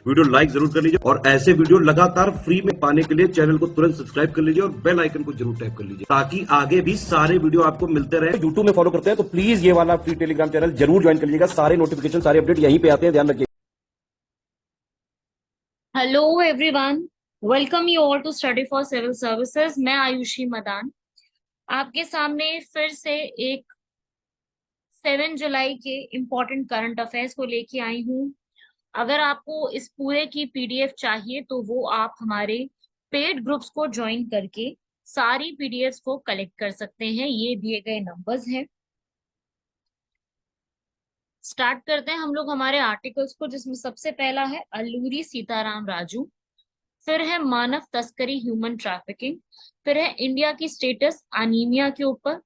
Video like जरूर कर लीजिए और ऐसे वीडियो लगातार फ्री में पाने के लिए चैनल को तुरंत सब्सक्राइब कर लीजिए और बेल आइकन को जरूर टैप कर लीजिए ताकि आगे भी सारे वीडियो आपको मिलते रहे। यूट्यूब में फॉलो करते हैं तो प्लीज ये वाला फ्री टेलीग्राम चैनल जरूर ज्वाइन कर लीजिएगा। सारे नोटिफिकेशन, सारे अपडेट यहीं पे आते हैं, ध्यान रखिए। Hello everyone, welcome you all to study for civil services. मैं आयुषी मदान आपके सामने फिर से एक 7 जुलाई के इम्पोर्टेंट करंट अफेयर्स को लेके आई हूँ। अगर आपको इस पूरे की पीडीएफ चाहिए तो वो आप हमारे पेड ग्रुप्स को ज्वाइन करके सारी पीडीएफ को कलेक्ट कर सकते हैं। ये दिए गए नंबर्स हैं। स्टार्ट करते हैं हम लोग हमारे आर्टिकल्स को, जिसमें सबसे पहला है अल्लूरी सीताराम राजू, फिर है मानव तस्करी ह्यूमन ट्रैफिकिंग, फिर है इंडिया की स्टेटस अनीमिया के ऊपर,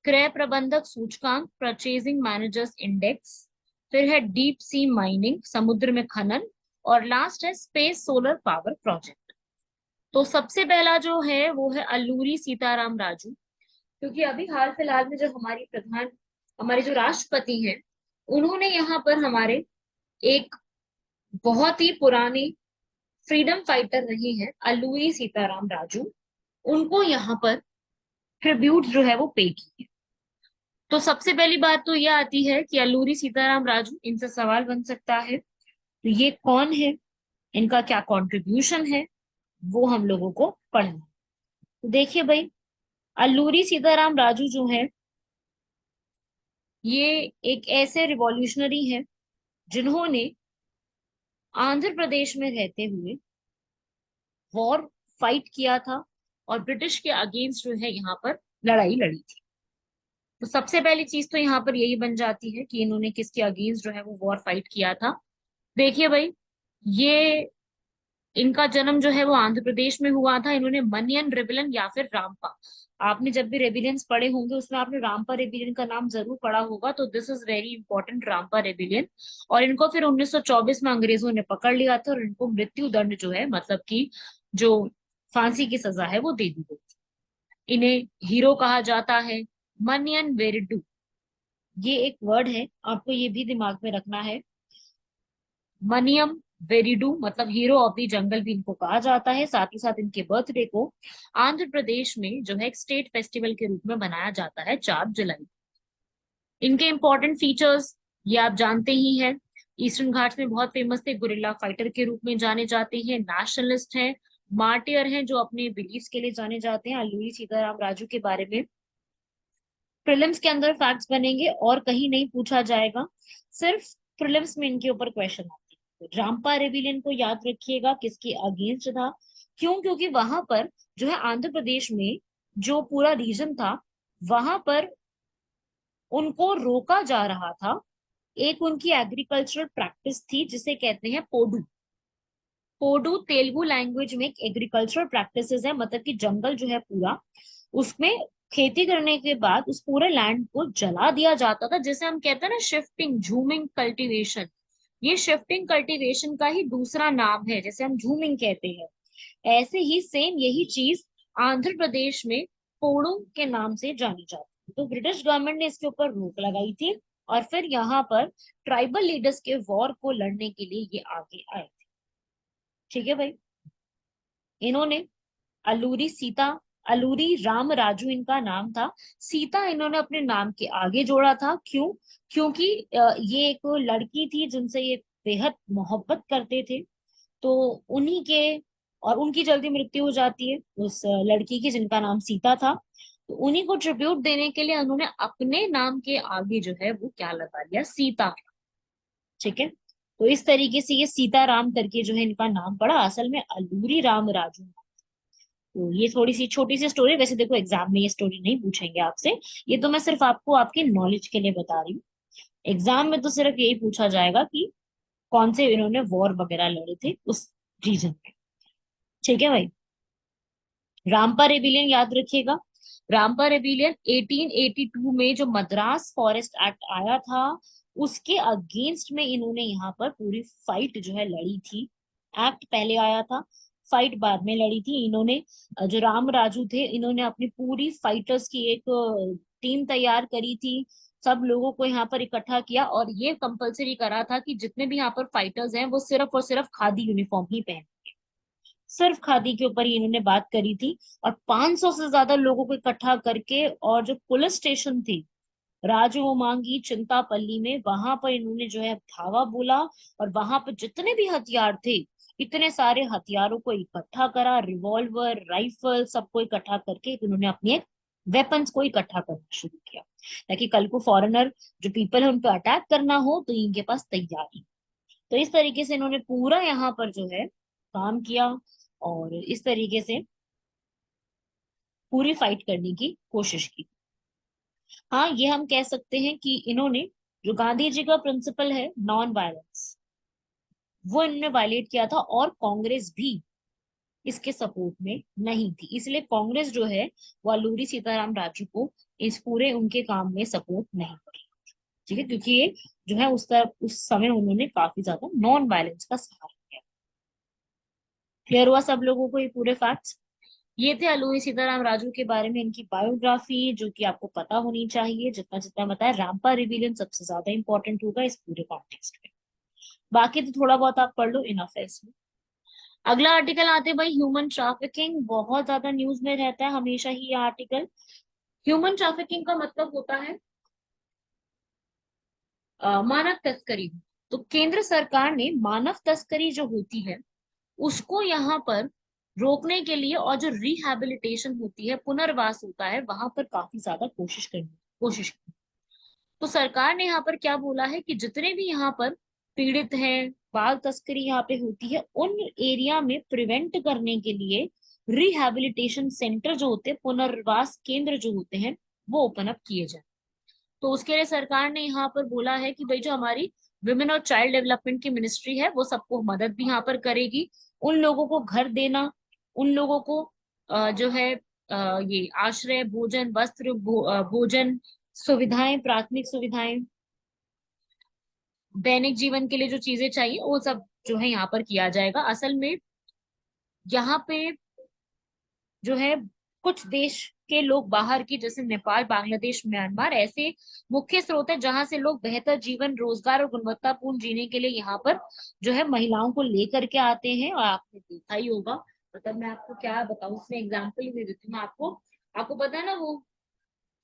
क्रय प्रबंधक सूचकांक परचेजिंग मैनेजर्स इंडेक्स, फिर है डीप सी माइनिंग समुद्र में खनन, और लास्ट है स्पेस सोलर पावर प्रोजेक्ट। तो सबसे पहला जो है वो है अल्लूरी सीताराम राजू, क्योंकि अभी हाल फिलहाल में जो हमारे जो राष्ट्रपति हैं, उन्होंने यहाँ पर हमारे एक बहुत ही पुराने फ्रीडम फाइटर रही हैं अल्लूरी सीताराम राजू, उनको यहाँ पर ट्रिब्यूट जो है वो पे की है। तो सबसे पहली बात तो ये आती है कि अल्लूरी सीताराम राजू, इनसे सवाल बन सकता है तो ये कौन है, इनका क्या कंट्रीब्यूशन है, वो हम लोगों को पढ़ना है। तो देखिए भाई, अल्लूरी सीताराम राजू जो है ये एक ऐसे रिवॉल्यूशनरी है जिन्होंने आंध्र प्रदेश में रहते हुए वॉर फाइट किया था और ब्रिटिश के अगेंस्ट जो है यहाँ पर लड़ाई लड़ी थी। तो सबसे पहली चीज तो यहाँ पर यही बन जाती है कि इन्होंने किसके अगेंस्ट जो है वो वॉर फाइट किया था। देखिए भाई, ये इनका जन्म जो है वो आंध्र प्रदेश में हुआ था। इन्होंने मनियन रेबिलियन या फिर रामपा, आपने जब भी रेबिलियंस पढ़े होंगे उसमें आपने रामपा रेबिलियन का नाम जरूर पढ़ा होगा, तो this is very important, Ramappa rebellion. और इनको फिर 1924 में अंग्रेजों ने पकड़ लिया था और इनको मृत्यु दंड जो है, मतलब कि जो फांसी की सजा है, वो दे दी गई थी। इन्हें हीरो कहा जाता है, मनियन वेरिडू, ये एक वर्ड है, आपको ये भी दिमाग में रखना है। मनियम वेरिडू मतलब हीरो ऑफ द जंगल भी इनको कहा जाता है। साथ ही साथ इनके बर्थडे को आंध्र प्रदेश में जो है एक स्टेट फेस्टिवल के रूप में मनाया जाता है 4 जुलाई। इनके इंपॉर्टेंट फीचर्स ये आप जानते ही हैं। ईस्टर्न घाट्स में बहुत फेमस थे, गुरिल्ला फाइटर के रूप में जाने जाते हैं, नेशनलिस्ट हैं, मार्टियर हैं जो अपने बिलीफ्स के लिए जाने जाते हैं। अल्लूरी सीताराम राजू के बारे में प्रीलिम्स के अंदर फैक्ट्स बनेंगे और कहीं नहीं पूछा जाएगा, सिर्फ प्रीलिम्स में इनके ऊपर क्वेश्चन आते हैं। तो रामपा रेबिलियन को याद रखिएगा, किसके अगेंस्ट था, क्यों, क्योंकि वहां पर जो है आंध्र प्रदेश में जो पूरा रीजन था वहां पर उनको रोका जा रहा था। एक उनकी एग्रीकल्चरल प्रैक्टिस थी जिसे कहते हैं पोडू। पोडू तेलुगु लैंग्वेज में एक एग्रीकल्चरल प्रैक्टिसेस है, मतलब कि जंगल जो है पूरा, उसमें खेती करने के बाद उस पूरे लैंड को जला दिया जाता था, जिसे हम कहते हैं ना शिफ्टिंग, झूमिंग कल्टीवेशन। ये शिफ्टिंग कल्टीवेशन का ही दूसरा नाम है, जैसे हम झूमिंग कहते हैं, ऐसे ही सेम यही चीज आंध्र प्रदेश में पोड़ू के नाम से जानी जाती है। तो ब्रिटिश गवर्नमेंट ने इसके ऊपर रोक लगाई थी और फिर यहाँ पर ट्राइबल लीडर्स के वॉर को लड़ने के लिए ये आगे आए थे। ठीक है भाई, इन्होंने अल्लूरी राम राजू इनका नाम था। सीता इन्होंने अपने नाम के आगे जोड़ा था, क्यों, क्योंकि ये एक लड़की थी जिनसे ये बेहद मोहब्बत करते थे। तो उन्हीं के, और उनकी जल्दी मृत्यु हो जाती है उस लड़की की जिनका नाम सीता था। तो उन्हीं को ट्रिब्यूट देने के लिए उन्होंने अपने नाम के आगे जो है वो क्या लगा लिया, सीता। ठीक है, तो इस तरीके से ये सीताराम करके जो है इनका नाम पड़ा, असल में अल्लूरी राम राजू। तो ये थोड़ी सी छोटी सी स्टोरी, वैसे देखो एग्जाम में ये स्टोरी नहीं पूछेंगे आपसे, ये तो मैं सिर्फ आपको आपके नॉलेज के लिए बता रही हूँ। एग्जाम में तो सिर्फ यही पूछा जाएगा कि कौन से इन्होंने वॉर वगैरह लड़े थे उस रीजन में। ठीक है भाई, रामपा रेबिलियन याद रखिएगा। रामपा रेबिलियन 1882 में जो मद्रास फॉरेस्ट एक्ट आया था उसके अगेंस्ट में इन्होंने यहाँ पर पूरी फाइट जो है लड़ी थी। एक्ट पहले आया था, फाइट बाद में लड़ी थी इन्होंने। जो राम राजू थे, इन्होंने अपनी पूरी फाइटर्स की एक टीम तैयार करी थी। सब लोगों को यहाँ पर इकट्ठा किया और ये कंपलसरी करा था कि जितने भी यहाँ पर फाइटर्स हैं वो सिर्फ और सिर्फ खादी यूनिफॉर्म ही पहने, सिर्फ खादी के ऊपर ही इन्होंने बात करी थी। और 500 से ज्यादा लोगों को इकट्ठा करके, और जो पुलिस स्टेशन थी राजवोमांगी चिंतापल्ली में, वहां पर इन्होंने जो है धावा बोला और वहां पर जितने भी हथियार थे, इतने सारे हथियारों को इकट्ठा करा, रिवॉल्वर, राइफल, सबको इकट्ठा करके इन्होंने अपनी एक वेपन्स को इकट्ठा करना शुरू किया, ताकि कल को फॉरेनर जो पीपल है उन पर अटैक करना हो तो इनके पास तैयारी। तो इस तरीके से इन्होंने पूरा यहाँ पर जो है काम किया और इस तरीके से पूरी फाइट करने की कोशिश की। हाँ, ये हम कह सकते हैं कि इन्होंने जो गांधी जी का प्रिंसिपल है नॉन वायलेंस, वो इन्होंने वायलेट किया था, और कांग्रेस भी इसके सपोर्ट में नहीं थी। इसलिए कांग्रेस जो है वो अल्लूरी सीताराम राजू को इस पूरे उनके काम में सपोर्ट नहीं करी, ठीक है, क्योंकि ये जो है उस समय उन्होंने काफी ज्यादा नॉन वायलेंस का सहारा लिया। क्लियर हुआ सब लोगों को ये पूरे फैक्ट्स? ये थे अल्लूरी सीताराम राजू के बारे में इनकी बायोग्राफी, जो कि आपको पता होनी चाहिए। जितना जितना बताया, रामपा रिविलियन सबसे ज्यादा इंपॉर्टेंट होगा इस पूरे कॉन्टेक्स्ट में, बाकी तो थोड़ा बहुत आप पढ़ लो, इनफ है इसमें। अगला आर्टिकल आते हैं भाई ह्यूमन ट्रैफिकिंग, बहुत ज्यादा न्यूज में रहता है हमेशा ही ये आर्टिकल। ह्यूमन ट्रैफिकिंग का मतलब होता है मानव तस्करी। तो केंद्र सरकार ने मानव तस्करी जो होती है उसको यहाँ पर रोकने के लिए, और जो रिहैबिलिटेशन होती है, पुनर्वास होता है, वहां पर काफी ज्यादा कोशिश की। तो सरकार ने यहाँ पर क्या बोला है कि जितने भी यहाँ पर पीड़ित हैं, बाल तस्करी यहाँ पे होती है, उन एरिया में प्रिवेंट करने के लिए रिहैबिलिटेशन सेंटर जो होते हैं, पुनर्वास केंद्र जो होते हैं, वो ओपन अप किए जाए। तो उसके लिए सरकार ने यहाँ पर बोला है कि भाई जो हमारी विमेन और चाइल्ड डेवलपमेंट की मिनिस्ट्री है वो सबको मदद भी यहाँ पर करेगी, उन लोगों को घर देना, उन लोगों को जो है ये आश्रय, भोजन, वस्त्र, भोजन सुविधाएं, प्राथमिक सुविधाएं, दैनिक जीवन के लिए जो चीजें चाहिए वो सब जो है यहाँ पर किया जाएगा। असल में यहाँ पे जो है कुछ देश के लोग बाहर की, जैसे नेपाल, बांग्लादेश, म्यांमार, ऐसे मुख्य स्रोत है जहां से लोग बेहतर जीवन, रोजगार और गुणवत्तापूर्ण जीने के लिए यहाँ पर जो है महिलाओं को लेकर के आते हैं। और आपने देखा ही होगा, मतलब मैं आपको क्या बताऊं, उसमें एग्जाम्पल ही दे देती हूँ मैं आपको। आपको पता है ना वो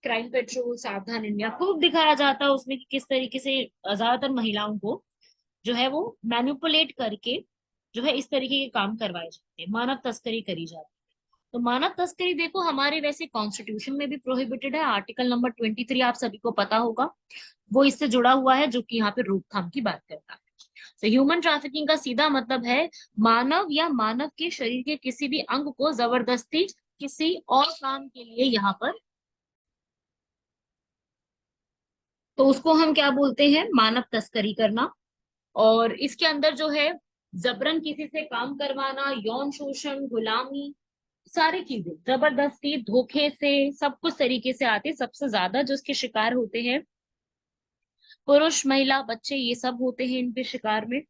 क्राइम पेट्रोल, सावधान इंडिया, खूब दिखाया जाता है उसमें कि किस तरीके से ज्यादातर महिलाओं को जो है वो मैनिपुलेट करके जो है इस तरीके के काम करवाए जाते हैं, मानव तस्करी करी जाती है। तो मानव तस्करी देखो हमारे वैसे कॉन्स्टिट्यूशन में भी प्रोहिबिटेड है, आर्टिकल नंबर 23 आप सभी को पता होगा, वो इससे जुड़ा हुआ है, जो कि यहाँ पे रोकथाम की बात करता है। तो ह्यूमन ट्रैफिकिंग का सीधा मतलब है मानव या मानव के शरीर के किसी भी अंग को जबरदस्ती किसी और काम के लिए यहाँ पर, तो उसको हम क्या बोलते हैं, मानव तस्करी करना। और इसके अंदर जो है जबरन किसी से काम करवाना, यौन शोषण, गुलामी, सारी चीजें जबरदस्ती, धोखे से, सब कुछ तरीके से आते। सबसे ज्यादा जो इसके शिकार होते हैं पुरुष, महिला, बच्चे, ये सब होते हैं इनके शिकार में।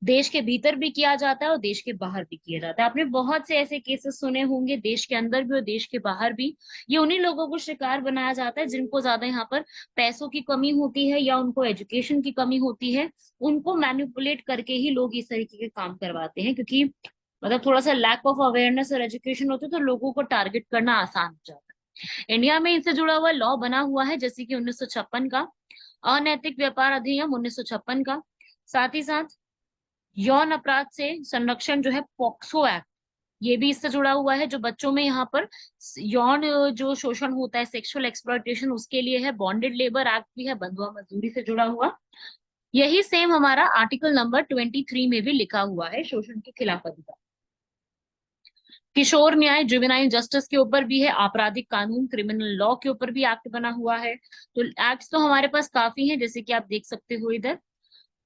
देश के भीतर भी किया जाता है और देश के बाहर भी किया जाता है। आपने बहुत से ऐसे केसेस सुने होंगे, देश के अंदर भी और देश के बाहर भी। ये उन्हीं लोगों को शिकार बनाया जाता है जिनको ज्यादा यहाँ पर पैसों की कमी होती है या उनको एजुकेशन की कमी होती है, उनको मैनिपुलेट करके ही लोग इस तरीके के काम करवाते हैं, क्योंकि मतलब थोड़ा सा लैक ऑफ अवेयरनेस और एजुकेशन होते तो लोगों को टारगेट करना आसान हो जाता है। इंडिया में इनसे जुड़ा हुआ लॉ बना हुआ है, जैसे कि 1956 का अनैतिक व्यापार अधिनियम 1956 का, साथ ही साथ यौन अपराध से संरक्षण जो है पॉक्सो एक्ट, ये भी इससे जुड़ा हुआ है, जो बच्चों में यहाँ पर यौन जो शोषण होता है, सेक्सुअल एक्सप्लॉयटेशन, उसके लिए है। बॉन्डेड लेबर एक्ट भी है, बंधुआ मजदूरी से जुड़ा हुआ। यही सेम हमारा आर्टिकल नंबर 23 में भी लिखा हुआ है, शोषण के खिलाफ अधिकार। किशोर न्याय, जुवेनाइल जस्टिस के ऊपर भी है, आपराधिक कानून, क्रिमिनल लॉ के ऊपर भी एक्ट बना हुआ है। तो एक्ट्स तो हमारे पास काफी हैं, जैसे कि आप देख सकते हो इधर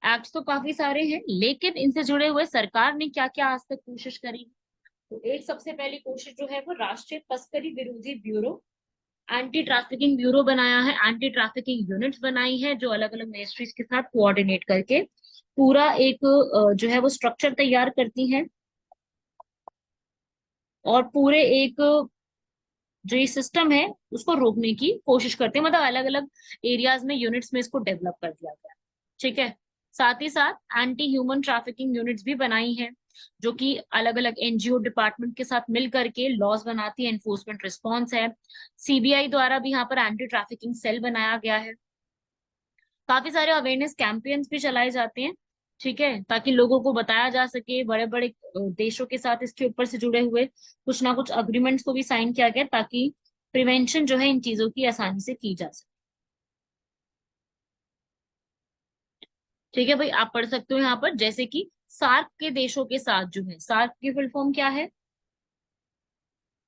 एक्ट्स तो काफी सारे हैं, लेकिन इनसे जुड़े हुए सरकार ने क्या क्या आज तक कोशिश करी। तो एक सबसे पहली कोशिश जो है वो राष्ट्रीय तस्करी विरोधी ब्यूरो, एंटी ट्रैफिकिंग ब्यूरो बनाया है, एंटी ट्रैफिकिंग यूनिट्स बनाई है, जो अलग अलग मिनिस्ट्रीज के साथ कोऑर्डिनेट करके पूरा एक जो है वो स्ट्रक्चर तैयार करती है और पूरे एक जो ये सिस्टम है उसको रोकने की कोशिश करते हैं, मतलब अलग अलग एरियाज में, यूनिट्स में इसको डेवलप कर दिया गया है। ठीक है। साथ ही साथ एंटी ह्यूमन ट्रैफिकिंग यूनिट्स भी बनाई हैं, जो कि अलग अलग एनजीओ डिपार्टमेंट के साथ मिल करके लॉज बनाती है, एनफोर्समेंट रिस्पॉन्स है। सीबीआई द्वारा भी यहाँ पर एंटी ट्रैफिकिंग सेल बनाया गया है। काफी सारे अवेयरनेस कैंपेन्स भी चलाए जाते हैं, ठीक है, ताकि लोगों को बताया जा सके। बड़े बड़े देशों के साथ इसके ऊपर से जुड़े हुए कुछ ना कुछ अग्रीमेंट्स को भी साइन किया गया, ताकि प्रिवेंशन जो है इन चीजों की आसानी से की जा सके। ठीक है भाई, आप पढ़ सकते हो यहाँ पर, जैसे कि सार्क के देशों के साथ जो है, सार्क की फुल फॉर्म क्या है?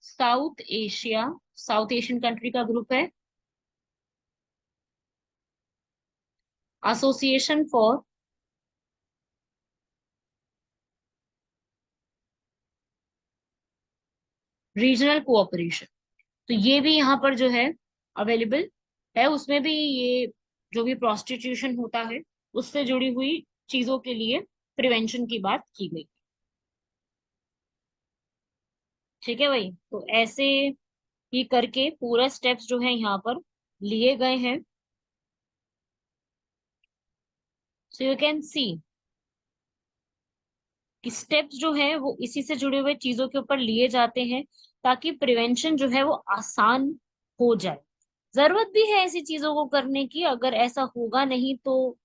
South Asia, south Asian country का ग्रुप है। एसोसिएशन फॉर रीजनल कोऑपरेशन, तो ये भी यहाँ पर जो है अवेलेबल है। उसमें भी ये जो भी प्रोस्टिट्यूशन होता है उससे जुड़ी हुई चीजों के लिए प्रिवेंशन की बात की गई। ठीक है भाई, तो ऐसे ही करके पूरा स्टेप्स जो है यहाँ पर लिए गए हैं। सो यू कैन सी कि स्टेप्स जो है वो इसी से जुड़े हुए चीजों के ऊपर लिए जाते हैं, ताकि प्रिवेंशन जो है वो आसान हो जाए। जरूरत भी है ऐसी चीजों को करने की, अगर ऐसा होगा नहीं तो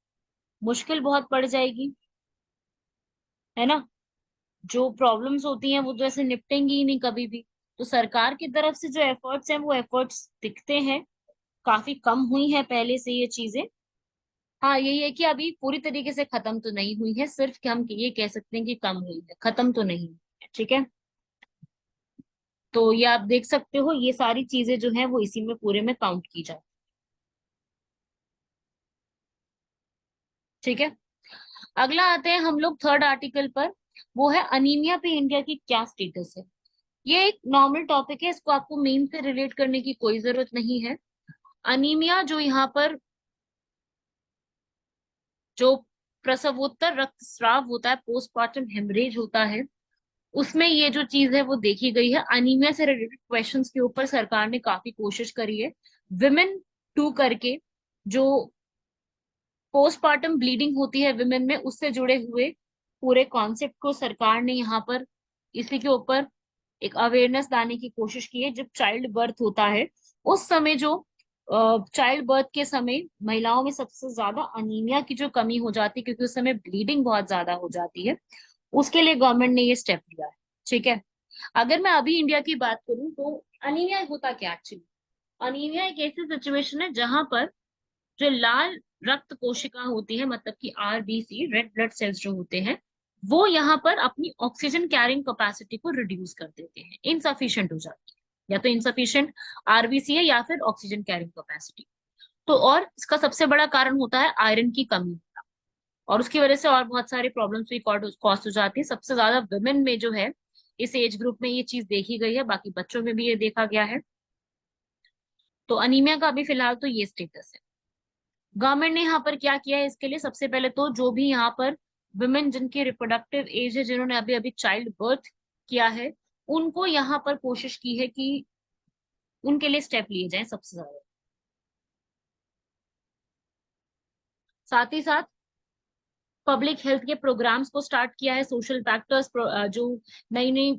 मुश्किल बहुत पड़ जाएगी, है ना। जो प्रॉब्लम्स होती हैं वो तो ऐसे निपटेंगी ही नहीं कभी भी। तो सरकार की तरफ से जो एफर्ट्स हैं वो एफर्ट्स दिखते हैं, काफी कम हुई है पहले से ये चीजें। हाँ, यही है कि अभी पूरी तरीके से खत्म तो नहीं हुई है, सिर्फ कि हम ये कह सकते हैं कि कम हुई है, खत्म तो नहीं हुई है। ठीक है, तो ये आप देख सकते हो, ये सारी चीजें जो है वो इसी में पूरे में काउंट की जाए। ठीक है, अगला आते हैं हम लोग थर्ड आर्टिकल पर। वो है अनीमिया पे इंडिया की क्या स्टेटस है। ये एक नॉर्मल टॉपिक है, इसको आपको मेन से रिलेट करने की कोई जरूरत नहीं है। अनीमिया जो यहाँ पर जो प्रसवोत्तर रक्तस्राव होता है, पोस्टमार्टम हेमरेज होता है, उसमें ये जो चीज है वो देखी गई है। अनीमिया से रिलेटेड क्वेश्चंस के ऊपर सरकार ने काफी कोशिश करी है। विमेन टू करके जो पोस्टमार्टम ब्लीडिंग होती है विमेन में, उससे जुड़े हुए पूरे कॉन्सेप्ट को सरकार ने यहाँ पर इसी के ऊपर एक अवेयरनेस लाने की कोशिश की है। जब चाइल्ड बर्थ होता है उस समय जो चाइल्ड बर्थ के समय महिलाओं में सबसे ज्यादा अनीमिया की जो कमी हो जाती है, क्योंकि उस समय ब्लीडिंग बहुत ज्यादा हो जाती है, उसके लिए गवर्नमेंट ने ये स्टेप लिया है। ठीक है, अगर मैं अभी इंडिया की बात करूं तो अनीमिया होता क्या एक्चुअली। अनीमिया एक ऐसी सिचुएशन है जहां पर जो लाल रक्त कोशिका होती है, मतलब कि आरबीसी, रेड ब्लड सेल्स जो होते हैं, वो यहाँ पर अपनी ऑक्सीजन कैरिंग कैपेसिटी को रिड्यूस कर देते हैं, इनसफिशिएंट हो जाती है। या तो इनसफिशिएंट आरबीसी है या फिर ऑक्सीजन कैरिंग कैपेसिटी। तो और इसका सबसे बड़ा कारण होता है आयरन की कमी, और उसकी वजह से और बहुत सारे प्रॉब्लम्स भी कॉज हो जाती है। सबसे ज्यादा वुमेन में जो है इस एज ग्रुप में ये चीज देखी गई है, बाकी बच्चों में भी ये देखा गया है। तो अनीमिया का अभी फिलहाल तो ये स्टेटस है। गवर्नमेंट ने यहाँ पर क्या किया है इसके लिए, सबसे पहले तो जो भी यहाँ पर वुमेन जिनकी रिप्रोडक्टिव एज है, जिन्होंने अभी अभी चाइल्ड बर्थ किया है, उनको यहाँ पर कोशिश की है कि उनके लिए स्टेप लिए जाएं सबसे ज्यादा। साथ ही साथ पब्लिक हेल्थ के प्रोग्राम्स को स्टार्ट किया है, सोशल फैक्टर्स जो नई नई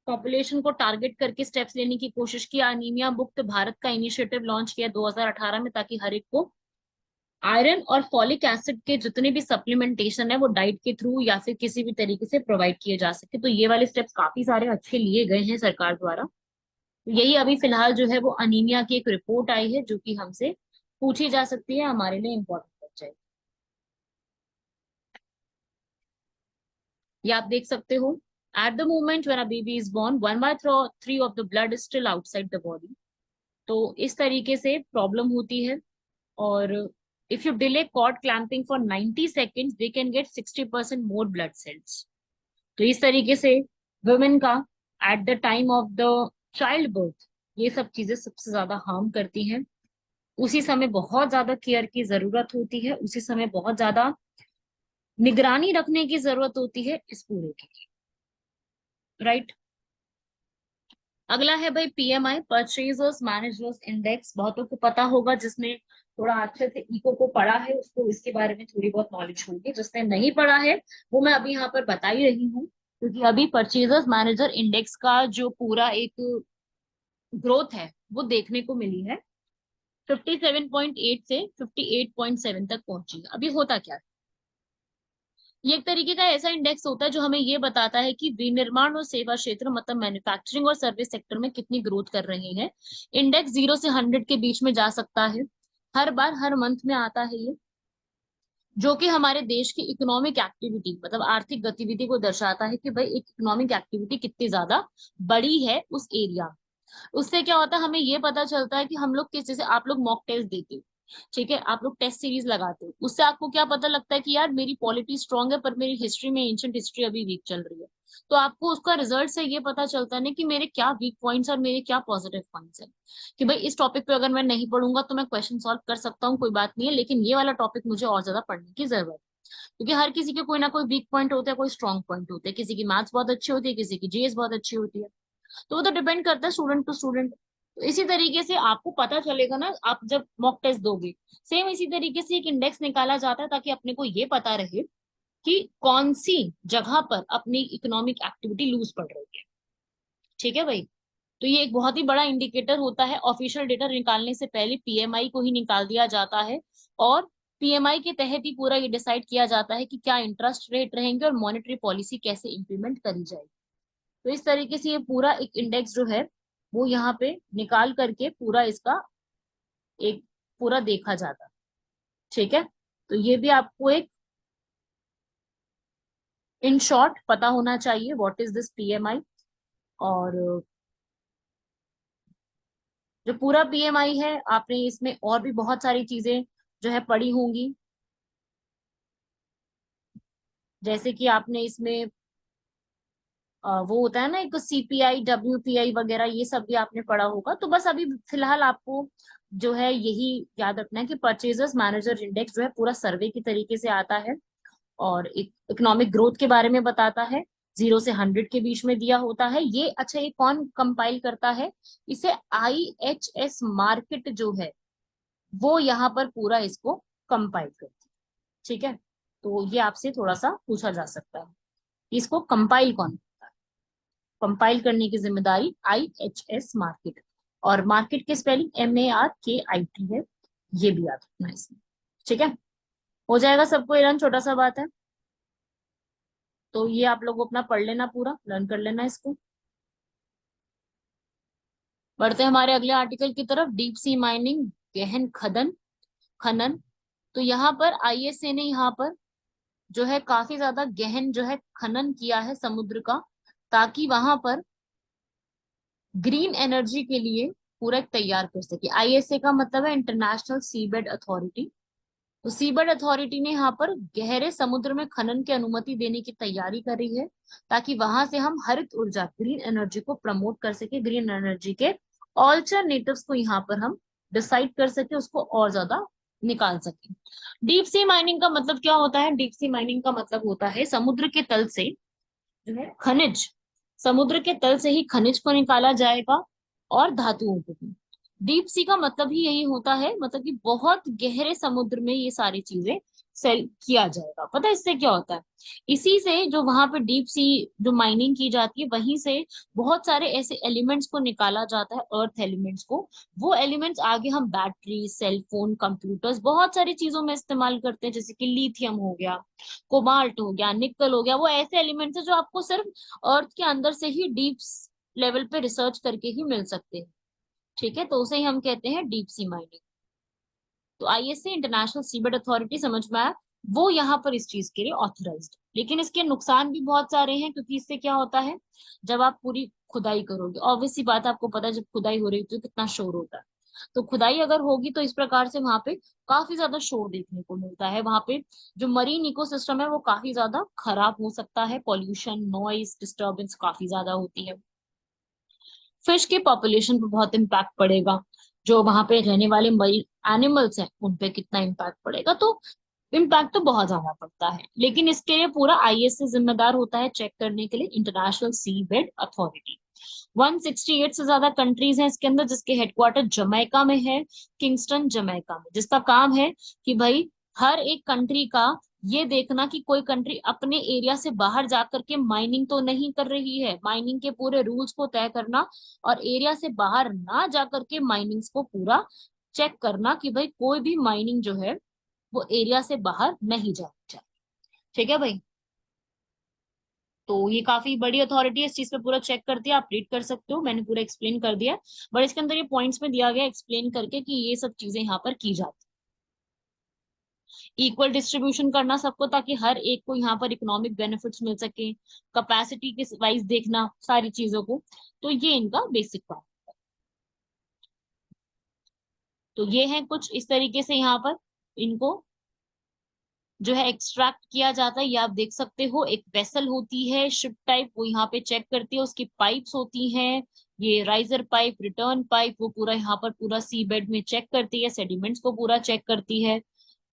पॉपुलेशन को टारगेट करके स्टेप्स लेने की कोशिश की। अनीमिया मुक्त भारत का इनिशिएटिव लॉन्च किया 2018 में, ताकि हर एक को आयरन और फॉलिक एसिड के जितने भी सप्लीमेंटेशन है वो डाइट के थ्रू या फिर किसी भी तरीके से प्रोवाइड किए जा सके। तो ये वाले स्टेप्स काफी सारे अच्छे लिए गए हैं सरकार द्वारा। तो यही अभी फिलहाल जो है वो अनीमिया की एक रिपोर्ट आई है, जो कि हमसे पूछी जा सकती है, हमारे लिए इम्पोर्टेंट बन जाएगी। ये आप देख सकते हो, at the moment when a baby is born 1/3 of the blood is still outside the body. तो इस तरीके से प्रॉब्लम होती है। और if you delay cord clamping for 90 seconds they can get 60% more blood cells। तो इस तरीके से वुमेन का at the time of the child birth ये सब चीजें सबसे ज्यादा हार्म करती हैं। उसी समय बहुत ज्यादा केयर की जरूरत होती है, उसी समय बहुत ज्यादा निगरानी रखने की जरूरत होती है इस पूरे की, राइट। अगला है भाई पीएमआई, परचेजर्स मैनेजर्स इंडेक्स, बहुतों को पता होगा, जिसने थोड़ा अच्छे से इको को पढ़ा है उसको इसके बारे में थोड़ी बहुत नॉलेज होगी, जिसने नहीं पढ़ा है वो मैं अभी यहाँ पर बता ही रही हूँ। क्योंकि अभी परचेजर्स मैनेजर इंडेक्स का जो पूरा एक ग्रोथ है वो देखने को मिली है, 57.8 से 58.7 तक पहुंची है। अभी होता क्या है, ये एक तरीके का ऐसा इंडेक्स होता है जो हमें ये बताता है कि विनिर्माण और सेवा क्षेत्र मतलब मैन्युफैक्चरिंग और सर्विस सेक्टर में कितनी ग्रोथ कर रहे हैं। इंडेक्स 0 से 100 के बीच में जा सकता है, हर बार हर मंथ में आता है ये, जो कि हमारे देश की इकोनॉमिक एक्टिविटी मतलब आर्थिक गतिविधि को दर्शाता है कि भाई एक इकोनॉमिक एक्टिविटी कितनी ज्यादा बड़ी है उस एरिया में। उससे क्या होता है, हमें ये पता चलता है कि हम लोग किस, जैसे आप लोग मॉक टेस्ट देते हो, ठीक है, आप लोग टेस्ट सीरीज लगाते हो, उससे आपको क्या पता लगता है कि यार मेरी पॉलिटी स्ट्रांग है पर मेरी हिस्ट्री में, एंशिएंट हिस्ट्री अभी वीक चल रही है। तो आपको उसका रिजल्ट से ये पता चलता है ना कि मेरे क्या वीक पॉइंट्स और मेरे क्या पॉजिटिव पॉइंट्स है, कि भाई इस टॉपिक पे अगर मैं नहीं पढ़ूंगा तो मैं क्वेश्चन सॉल्व कर सकता हूँ, कोई बात नहीं है, लेकिन ये वाला टॉपिक मुझे और ज्यादा पढ़ने की जरूरत है। क्योंकि हर किसी के कोई ना कोई वीक पॉइंट होता है, कोई स्ट्रॉन्ग पॉइंट होते हैं, किसी की मैथ्स बहुत अच्छी होती है, किसी की जीएस बहुत अच्छी होती है। तो वो तो डिपेंड करता है स्टूडेंट टू स्टूडेंट। तो इसी तरीके से आपको पता चलेगा ना, आप जब मॉक टेस्ट दोगे, सेम इसी तरीके से एक इंडेक्स निकाला जाता है ताकि अपने को ये पता रहे कि कौन सी जगह पर अपनी इकोनॉमिक एक्टिविटी लूज पड़ रही है। ठीक है भाई, तो ये एक बहुत ही बड़ा इंडिकेटर होता है। ऑफिशियल डेटा निकालने से पहले पीएमआई को ही निकाल दिया जाता है, और पीएमआई के तहत ही पूरा ये डिसाइड किया जाता है कि क्या इंटरेस्ट रेट रहेंगे और मॉनेटरी पॉलिसी कैसे इंप्लीमेंट करी जाएगी। तो इस तरीके से ये पूरा एक इंडेक्स जो है वो यहाँ पे निकाल करके पूरा इसका एक पूरा देखा जाता है। ठीक है, तो ये भी आपको एक इन शॉर्ट पता होना चाहिए व्हाट इज दिस पीएमआई। और जो पूरा पीएमआई है, आपने इसमें और भी बहुत सारी चीजें जो है पढ़ी होंगी, जैसे कि आपने इसमें वो होता है ना एक सीपीआई डब्ल्यूपीआई वगैरह, ये सब भी आपने पढ़ा होगा। तो बस अभी फिलहाल आपको जो है यही याद रखना है कि परचेजर्स मैनेजर इंडेक्स जो है पूरा सर्वे की तरीके से आता है और इकोनॉमिक ग्रोथ के बारे में बताता है, 0 से 100 के बीच में दिया होता है ये। अच्छा, ये कौन कंपाइल करता है, इसे आईएचएस मार्केट जो है वो यहाँ पर पूरा इसको कंपाइल करती है। ठीक है, तो ये आपसे थोड़ा सा पूछा जा सकता है कि इसको कंपाइल कौन, कंपाइल करने की जिम्मेदारी आईएचएस मार्केट, और मार्केट की स्पेलिंग MARKIT है, ये भी याद रखना है इसमें। ठीक है, हो जाएगा सबको, ये छोटा सा बात है। तो ये आप लोग अपना पढ़ लेना, पूरा लर्न कर लेना इसको। बढ़ते हैं हमारे अगले आर्टिकल की तरफ, डीप सी माइनिंग, गहन खनन खनन। तो यहाँ पर आईएसए ने यहाँ पर जो है काफी ज्यादा गहन जो है खनन किया है समुद्र का, ताकि वहां पर ग्रीन एनर्जी के लिए पूरा एक तैयार कर सके। आईएसए का मतलब है इंटरनेशनल सीबेड अथॉरिटी। तो सीबेड अथॉरिटी ने यहाँ पर गहरे समुद्र में खनन की अनुमति देने की तैयारी करी है, ताकि वहां से हम हरित ऊर्जा ग्रीन एनर्जी को प्रमोट कर सके, ग्रीन एनर्जी के ऑल्टरनेटिव्स को यहाँ पर हम डिसाइड कर सके, उसको और ज्यादा निकाल सके। डीप सी माइनिंग का मतलब क्या होता है, डीप सी माइनिंग का मतलब होता है समुद्र के तल से जो है खनिज, समुद्र के तल से ही खनिज को निकाला जाएगा और धातुओं को भी। डीप सी का मतलब ही यही होता है, मतलब कि बहुत गहरे समुद्र में ये सारी चीजें सेल किया जाएगा। पता है इससे क्या होता है, इसी से जो वहां पे डीप सी जो माइनिंग की जाती है वहीं से बहुत सारे ऐसे एलिमेंट्स को निकाला जाता है, अर्थ एलिमेंट्स को। वो एलिमेंट्स आगे हम बैटरी, सेल फोन, कंप्यूटर्स, बहुत सारी चीजों में इस्तेमाल करते हैं, जैसे कि लिथियम हो गया, कोबाल्ट हो गया, निकल हो गया। वो ऐसे एलिमेंट्स है जो आपको सिर्फ अर्थ के अंदर से ही डीप लेवल पे रिसर्च करके ही मिल सकते हैं। ठीक है, तो उसे ही हम कहते हैं डीप सी माइनिंग। तो आईएसए इंटरनेशनल सीबेड अथॉरिटी समझ में आया, वो यहाँ पर इस चीज के लिए ऑथराइज्ड। लेकिन इसके नुकसान भी बहुत सारे हैं, क्योंकि इससे क्या होता है, जब आप पूरी खुदाई करोगे, ऑब्वियस सी बात है, आपको पता है जब खुदाई हो रही होती है तो कितना शोर होता है। तो खुदाई अगर होगी तो इस प्रकार से वहां पे काफी ज्यादा शोर देखने को मिलता है, वहां पे जो मरीन इकोसिस्टम है वो काफी ज्यादा खराब हो सकता है, पॉल्यूशन, नॉइज, डिस्टर्बेंस काफी ज्यादा होती है। फिश की पॉपुलेशन पर बहुत इम्पैक्ट पड़ेगा, जो वहां पे रहने वाले मरीन एनिमल्स हैं उन पे कितना इम्पैक्ट पड़ेगा। तो इम्पैक्ट तो बहुत ज्यादा पड़ता है, लेकिन इसके लिए पूरा आईएसए जिम्मेदार होता है चेक करने के लिए, इंटरनेशनल सी बेड अथॉरिटी। 168 से ज्यादा कंट्रीज हैं इसके अंदर, जिसके हेडक्वार्टर जमैका में है, किंगस्टन जमैका में, जिसका काम है कि भाई हर एक कंट्री का ये देखना कि कोई कंट्री अपने एरिया से बाहर जाकर के माइनिंग तो नहीं कर रही है, माइनिंग के पूरे रूल्स को तय करना, और एरिया से बाहर ना जाकर के माइनिंग्स को पूरा चेक करना कि भाई कोई भी माइनिंग जो है वो एरिया से बाहर नहीं जानी चाहिए। ठीक है भाई, तो ये काफी बड़ी अथॉरिटी है, इस चीज पे पूरा चेक करती है, आप रीड कर सकते हो, मैंने पूरा एक्सप्लेन कर दिया। बट इसके अंदर ये पॉइंट्स में दिया गया एक्सप्लेन करके कि ये सब चीजें यहाँ पर की जाती है। इक्वल डिस्ट्रीब्यूशन करना सबको, ताकि हर एक को यहाँ पर इकोनॉमिक बेनिफिट्स मिल सके, कैपेसिटी के वाइज देखना सारी चीजों को, तो ये इनका बेसिक काम। तो ये है कुछ इस तरीके से यहाँ पर इनको जो है एक्सट्रैक्ट किया जाता है। ये आप देख सकते हो, एक वेसल होती है शिप टाइप, वो यहाँ पे चेक करती है, उसकी पाइप्स होती हैं, ये राइजर पाइप, रिटर्न पाइप, वो पूरा यहाँ पर पूरा सी बेड में चेक करती है, सेडिमेंट्स को पूरा चेक करती है।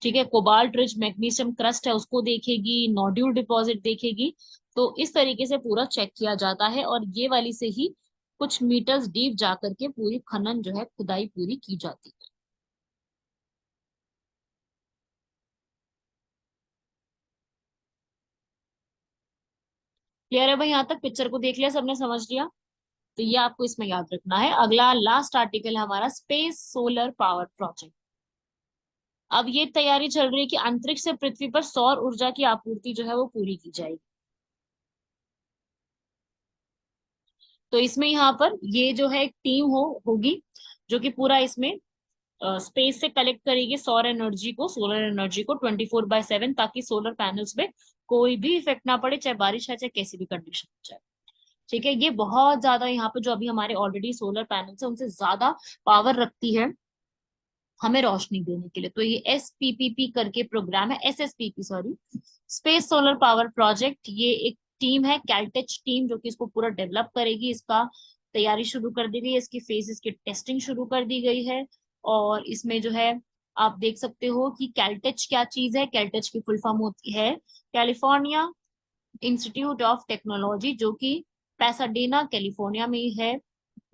ठीक है, कोबाल्ट रिच मैग्नीशियम क्रस्ट है उसको देखेगी, नोड्यूल डिपॉजिट देखेगी। तो इस तरीके से पूरा चेक किया जाता है, और ये वाली से ही कुछ मीटर्स डीप जा करके पूरी खनन जो है खुदाई पूरी की जाती है। क्लियर है भाई? यहाँ तक पिक्चर को देख लिया सबने, समझ लिया? तो ये आपको इसमें याद रखना है। अगला लास्ट आर्टिकल है हमारा स्पेस सोलर पावर प्रोजेक्ट। अब ये तैयारी चल रही है कि अंतरिक्ष से पृथ्वी पर सौर ऊर्जा की आपूर्ति जो है वो पूरी की जाएगी। तो इसमें यहाँ पर ये जो है एक टीम होगी जो कि पूरा इसमें स्पेस से कलेक्ट करेगी सौर एनर्जी को, सोलर एनर्जी को 24/7, ताकि सोलर पैनल्स पे कोई भी इफेक्ट ना पड़े, चाहे बारिश है चाहे कैसी भी कंडीशन हो जाए। ठीक है, ये बहुत ज्यादा यहाँ पे जो अभी हमारे ऑलरेडी सोलर पैनल्स है उनसे ज्यादा पावर रखती है हमें रोशनी देने के लिए। तो ये SPPP करके प्रोग्राम है, SSPP sorry, space solar power project. ये एक टीम है, कैलटेच टीम, जो कि इसको पूरा डेवलप करेगी। इसका तैयारी शुरू कर दी गई है, इसकी फेजेस की टेस्टिंग शुरू कर दी गई है। और इसमें जो है आप देख सकते हो कि कैलटेच क्या चीज है। कैलटेच की फुल फॉर्म होती है कैलिफोर्निया इंस्टीट्यूट ऑफ टेक्नोलॉजी, जो कि पैसाडेना कैलिफोर्निया में ही है।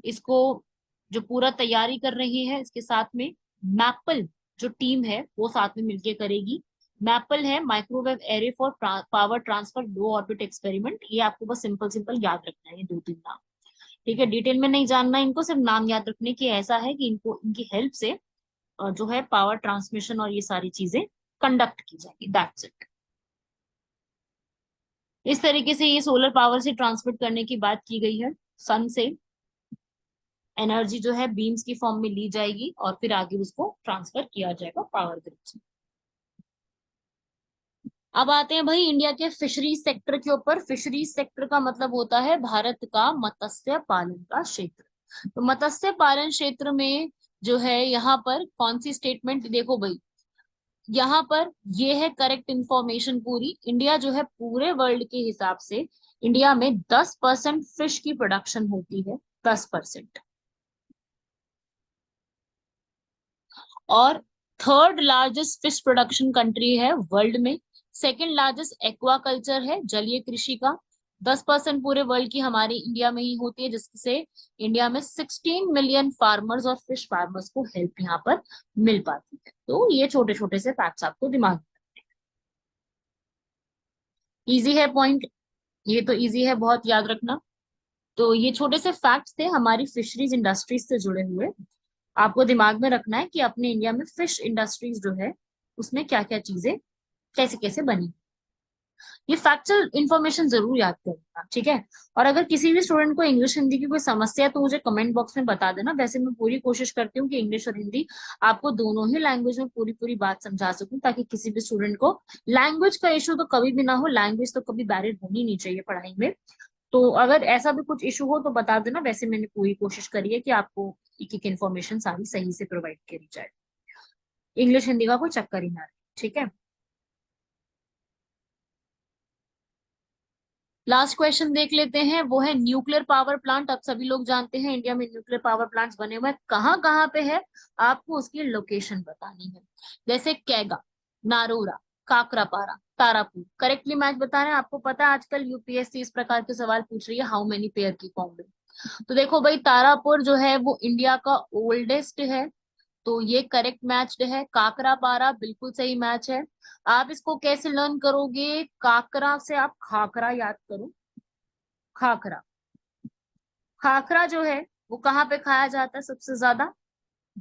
इसको जो पूरा तैयारी कर रही है, इसके साथ में मैपल जो टीम है वो साथ में मिलके करेगी। मैपल है microwave array for power transfer low orbit experiment. ये आपको बस सिंपल सिंपल याद रखना है, ये 2-3 नाम। ठीक है, डिटेल में नहीं जानना इनको, सिर्फ नाम याद रखने की। ऐसा है कि इनको इनकी हेल्प से जो है पावर ट्रांसमिशन और ये सारी चीजें कंडक्ट की जाएगी, दैट्स इट। इस तरीके से ये सोलर पावर से ट्रांसमिट करने की बात की गई है। सन से एनर्जी जो है बीम्स की फॉर्म में ली जाएगी और फिर आगे उसको ट्रांसफर किया जाएगा पावर ग्रिड में। अब आते हैं भाई इंडिया के फिशरीज सेक्टर के ऊपर। फिशरीज सेक्टर का मतलब होता है भारत का मत्स्य पालन का क्षेत्र। तो मत्स्य पालन क्षेत्र में जो है यहाँ पर कौन सी स्टेटमेंट, देखो भाई यहाँ पर ये है करेक्ट इंफॉर्मेशन पूरी। इंडिया जो है पूरे वर्ल्ड के हिसाब से इंडिया में 10% फिश की प्रोडक्शन होती है, 10%। और third largest fish production country है वर्ल्ड में। सेकंड लार्जेस्ट एक्वाकल्चर है, जलीय कृषि का। 10% पूरे वर्ल्ड की हमारे इंडिया में ही होती है, जिससे इंडिया में 16 मिलियन फार्मर्स और फिश फार्मर्स को हेल्प यहाँ पर मिल पाती है। तो ये छोटे छोटे से फैक्ट्स आपको दिमाग में। इजी है पॉइंट, ये तो इजी है बहुत याद रखना। तो ये छोटे से फैक्ट्स थे हमारी फिशरीज इंडस्ट्रीज से जुड़े हुए। आपको दिमाग में रखना है कि अपने इंडिया में फिश इंडस्ट्रीज जो है उसमें क्या क्या चीजें कैसे कैसे बनी। ये फैक्चुअल इंफॉर्मेशन जरूर याद करना, ठीक है। और अगर किसी भी स्टूडेंट को इंग्लिश हिंदी की कोई समस्या है तो मुझे कमेंट बॉक्स में बता देना। वैसे मैं पूरी कोशिश करती हूँ कि इंग्लिश और हिंदी आपको दोनों ही लैंग्वेज में पूरी पूरी बात समझा सकूं, ताकि किसी भी स्टूडेंट को लैंग्वेज का इशू तो कभी भी ना हो। लैंग्वेज तो कभी बैरियर होनी नहीं चाहिए पढ़ाई में। तो अगर ऐसा भी कुछ इशू हो तो बता देना। वैसे मैंने पूरी कोशिश करी है कि आपको एक एक इन्फॉर्मेशन सारी सही से प्रोवाइड करी जाए। इंग्लिश हिंदी का कोई चक्कर ही ना रहे, ठीक है। लास्ट क्वेश्चन देख लेते हैं, वो है न्यूक्लियर पावर प्लांट। अब सभी लोग जानते हैं इंडिया में न्यूक्लियर पावर प्लांट्स बने हुए हैं, कहाँ कहाँ पे है आपको उसकी लोकेशन बतानी है। जैसे कैगा, नारोरा, काकरापारा, तारापुर। करेक्टली मैच बता रहे हैं। आपको पता है आजकल UPSC इस प्रकार के सवाल पूछ रही है, हाउ मेनी पेयर की फॉर्म में। तो देखो भाई, तारापुर जो है वो इंडिया का ओल्डेस्ट है, तो ये करेक्ट मैच है। काकरा पारा बिल्कुल सही मैच है। आप इसको कैसे लर्न करोगे? काकरा से आप खाकरा याद करो। खाकरा, खाकरा जो है वो कहाँ पे खाया जाता है सबसे ज्यादा?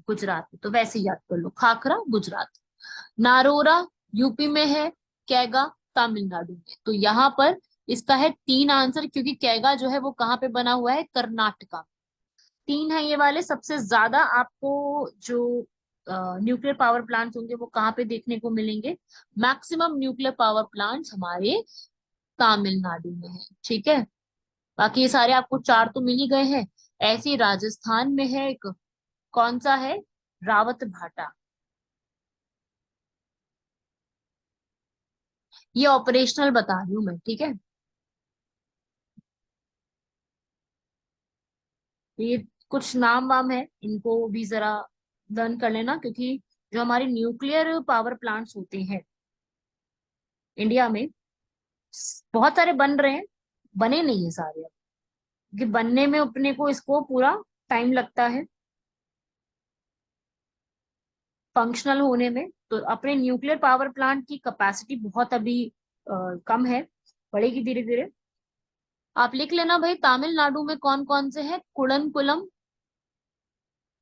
गुजरात में, तो वैसे ही याद कर लो, खाकरा गुजरात। नारोरा यूपी में है, कैगा तमिलनाडु में। तो यहाँ पर इसका है 3 आंसर, क्योंकि कैगा जो है वो कहाँ पे बना हुआ है? कर्नाटका। 3 है ये वाले। सबसे ज्यादा आपको जो न्यूक्लियर पावर प्लांट्स होंगे वो कहाँ पे देखने को मिलेंगे? मैक्सिमम न्यूक्लियर पावर प्लांट्स हमारे तमिलनाडु में है। ठीक है, बाकी ये सारे आपको 4 तो मिल ही गए हैं। ऐसे ही राजस्थान में है एक, कौन सा है? रावत भाटा। ये ऑपरेशनल बता रही हूँ मैं, ठीक है। ये कुछ नाम वाम है, इनको भी जरा लर्न कर लेना, क्योंकि जो हमारे न्यूक्लियर पावर प्लांट्स होते हैं इंडिया में, बहुत सारे बन रहे हैं, बने नहीं है सारे अब, क्योंकि बनने में अपने को इसको पूरा टाइम लगता है फंक्शनल होने में। तो अपने न्यूक्लियर पावर प्लांट की कैपेसिटी बहुत अभी कम है, बढ़ेगी धीरे धीरे। आप लिख लेना भाई, तमिलनाडु में कौन कौन से हैं? कुड़नकुलम,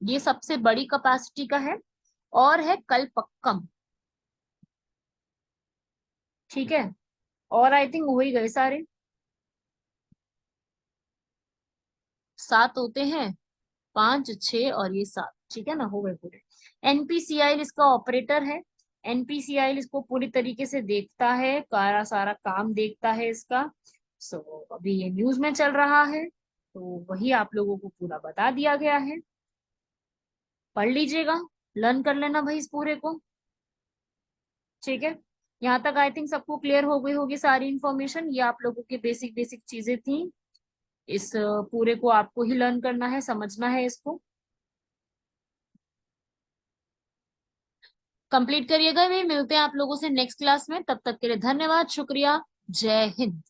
ये सबसे बड़ी कैपेसिटी का है, और है कलपक्कम। ठीक है, और आई थिंक हो ही गए सारे। 7 होते हैं, 5, 6 और ये 7। ठीक है ना, हो गए पूरे। एनपीसीआई इसका ऑपरेटर है। एनपीसीआई इसको पूरी तरीके से देखता है, सारा सारा काम देखता है इसका। सो अभी ये न्यूज में चल रहा है, तो वही आप लोगों को पूरा बता दिया गया है। पढ़ लीजिएगा, लर्न कर लेना भाई इस पूरे को। ठीक है, यहाँ तक आई थिंक सबको क्लियर हो गई होगी सारी इन्फॉर्मेशन। ये आप लोगों की बेसिक बेसिक चीजें थी। इस पूरे को आपको ही लर्न करना है, समझना है इसको। कंप्लीट करिएगा भाई। मिलते हैं आप लोगों से नेक्स्ट क्लास में, तब तक के लिए धन्यवाद, शुक्रिया, जय हिंद।